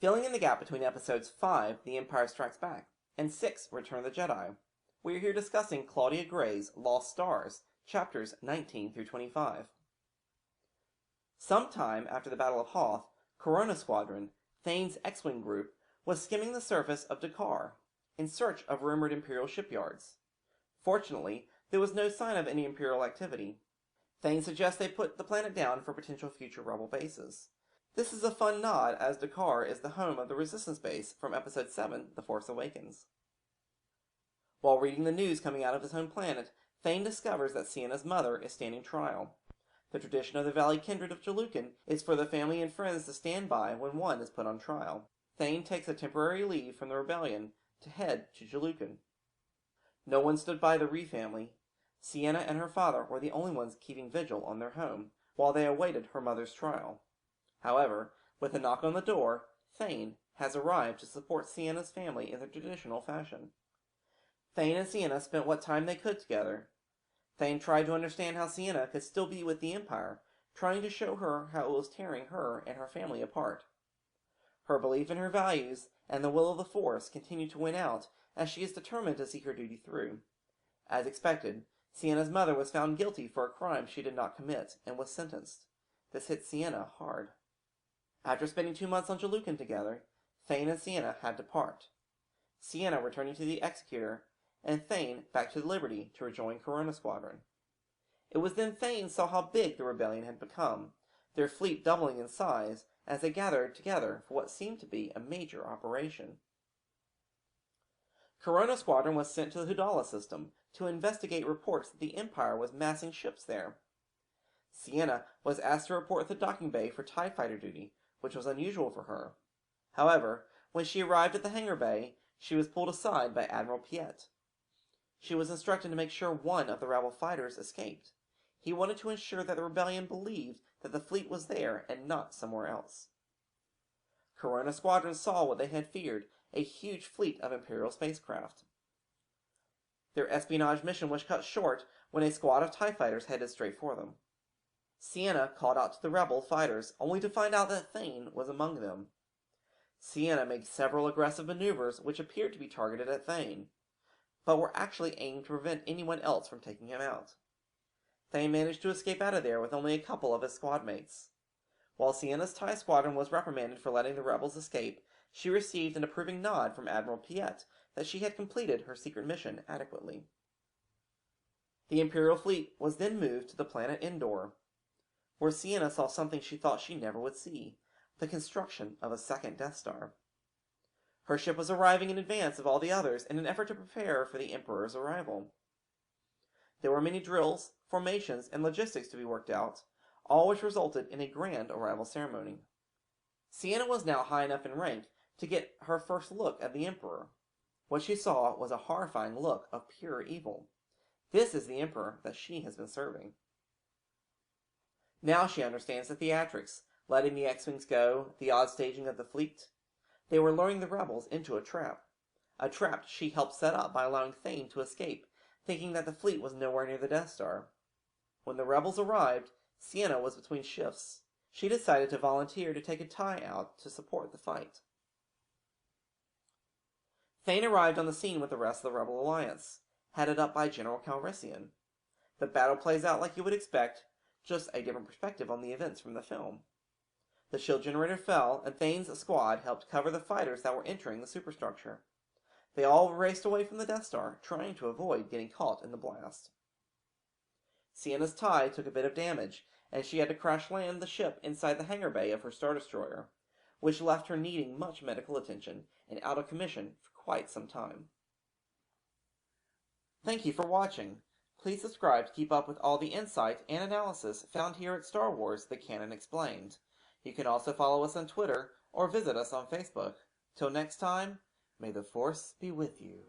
Filling in the gap between episodes 5, The Empire Strikes Back, and 6, Return of the Jedi, we are here discussing Claudia Gray's Lost Stars, chapters 19 through 25. Sometime after the Battle of Hoth, Corona Squadron, Thane's X-Wing group, was skimming the surface of Dakar, in search of rumored Imperial shipyards. Fortunately, there was no sign of any Imperial activity. Thane suggests they put the planet down for potential future rebel bases. This is a fun nod, as Dakar is the home of the Resistance base from Episode 7, The Force Awakens. While reading the news coming out of his home planet, Thane discovers that Sienna's mother is standing trial. The tradition of the Valley Kindred of Jalukan is for the family and friends to stand by when one is put on trial. Thane takes a temporary leave from the rebellion to head to Jalukan. No one stood by the Ree family. Sienna and her father were the only ones keeping vigil on their home, while they awaited her mother's trial. However, with a knock on the door, Thane has arrived to support Sienna's family in the traditional fashion. Thane and Sienna spent what time they could together. Thane tried to understand how Sienna could still be with the Empire, trying to show her how it was tearing her and her family apart. Her belief in her values and the will of the Force continue to win out as she is determined to see her duty through. As expected, Sienna's mother was found guilty for a crime she did not commit and was sentenced. This hit Sienna hard. After spending 2 months on Jalukan together, Thane and Sienna had to part. Sienna returning to the Executor, and Thane back to Liberty to rejoin Corona Squadron. It was then Thane saw how big the rebellion had become, their fleet doubling in size as they gathered together for what seemed to be a major operation. Corona Squadron was sent to the Hudala system to investigate reports that the Empire was massing ships there. Sienna was asked to report at the docking bay for TIE fighter duty, which was unusual for her. However, when she arrived at the hangar bay, she was pulled aside by Admiral PIETT. She was instructed to make sure one of the rebel fighters escaped. He wanted to ensure that the rebellion believed that the fleet was there and not somewhere else. Corona Squadron saw what they had feared, a huge fleet of Imperial spacecraft. Their espionage mission was cut short when a squad of TIE fighters headed straight for them. Sienna called out to the rebel fighters, only to find out that Thane was among them. Sienna made several aggressive maneuvers which appeared to be targeted at Thane, but were actually aimed to prevent anyone else from taking him out. Thane managed to escape out of there with only a couple of his squad mates. While Sienna's TIE squadron was reprimanded for letting the rebels escape, she received an approving nod from Admiral PIETT that she had completed her secret mission adequately. The Imperial fleet was then moved to the planet ENDOR, where Sienna saw something she thought she never would see, the construction of a second Death Star. Her ship was arriving in advance of all the others in an effort to prepare for the Emperor's arrival. There were many drills, formations, and logistics to be worked out, all which resulted in a grand arrival ceremony. Sienna was now high enough in rank to get her first look at the Emperor. What she saw was a horrifying look of pure evil. This is the Emperor that she has been serving. Now she understands the theatrics, letting the X-Wings go, the odd staging of the fleet. They were luring the rebels into a trap she helped set up by allowing Thane to escape, thinking that the fleet was nowhere near the Death Star. When the rebels arrived, Sienna was between shifts. She decided to volunteer to take a TIE out to support the fight. Thane arrived on the scene with the rest of the Rebel Alliance, headed up by General Calrissian. The battle plays out like you would expect, just a different perspective on the events from the film. The shield generator fell, and Thane's squad helped cover the fighters that were entering the superstructure. They all raced away from the Death Star, trying to avoid getting caught in the blast. Sienna's TIE took a bit of damage, and she had to crash land the ship inside the hangar bay of her Star Destroyer, which left her needing much medical attention and out of commission for quite some time. Thank you for watching. Please subscribe to keep up with all the insight and analysis found here at Star Wars: The Canon Explained. You can also follow us on Twitter or visit us on Facebook. Till next time, may the Force be with you.